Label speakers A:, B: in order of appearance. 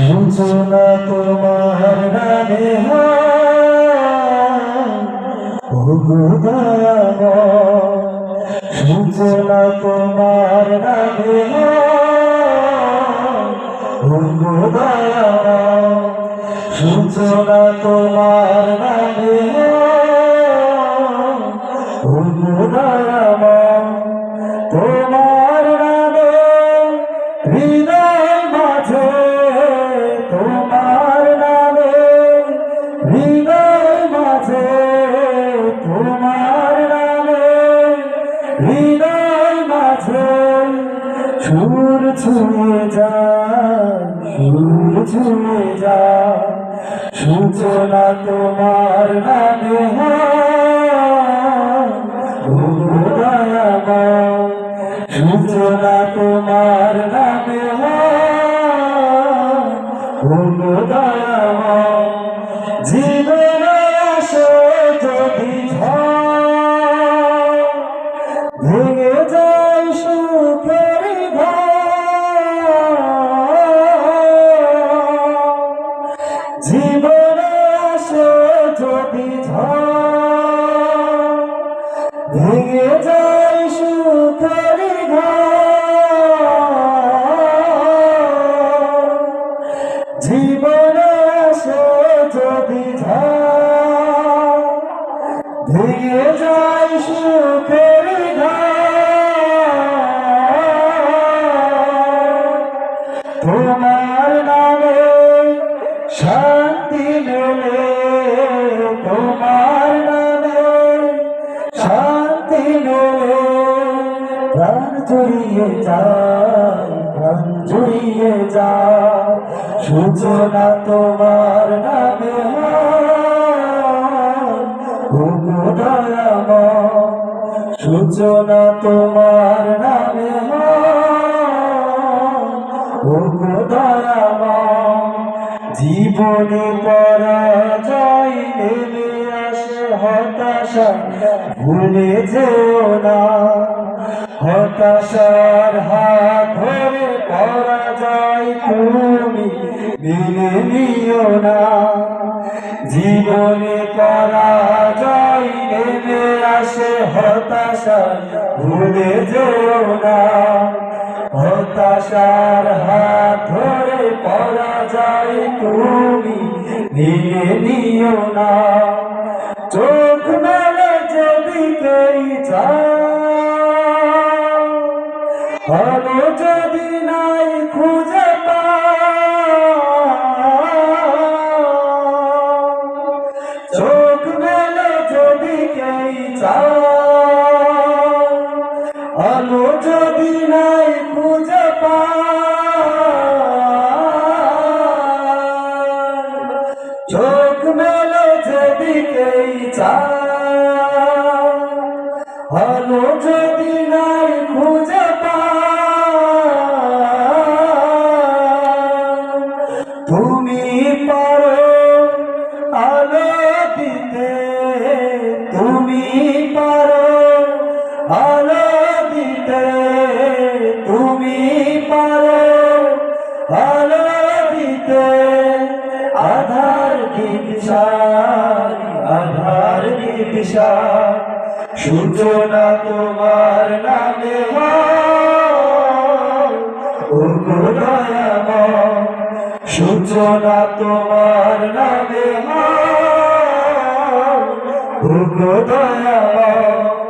A: সূচনা তোমার নামে সূচনা তোমার নামে সূচনা তোমার নামে তোমার নামে হৃদয় মাঝে তোমার নামে হৃদয় মাঝে তোমার নামে হৃদয় মাঝে সুর ছুঁয়ে যায় সুর ছুঁয়ে যায় সূচনা তোমার নামে সূচনা তোমার নামে জীবনে আসে যদি ভেঙে যায় সুখের জীবনে আসে যদি ভেঙে যায় সুখের জীবনে আসে যদি ভেঙে যায় সুখের তোমার নামে শান্তি মেলে তোমার নামে শান্তি মেলে প্রাণ জড়িয়ে যায় প্রাণ জড়িয়ে যায় সূচনা তোমার নামে সূচনা তোমার নামে জীবনে পরাজয় নেমে আসে হতাশা ভুলে যেও না হতাশার হাত ধরে পরাজয় তুমি মেনে নিও না জীবনে পরাজয় নেমে আসে হতাশা ভুলে যেও না হতাশার হাত ধরে পরাজয় তুমি মেনে নিও না চোখ মেলে যেদিকেই যাও ভালো যদি নাই খুঁজে চোখ মেলে যেদিকেই যাও আলো যদি নাই খুঁজে চোখ মেলে যেদিকেই চাও আলো যদি নাই খুঁজে তুমি পারো আলো দিতে তুমি পারো আলো দিতে তুমি পারো আলো দিতে আধার দিশা সূচনা তোমার নামে সূচনা তোমার নামে দয়াময়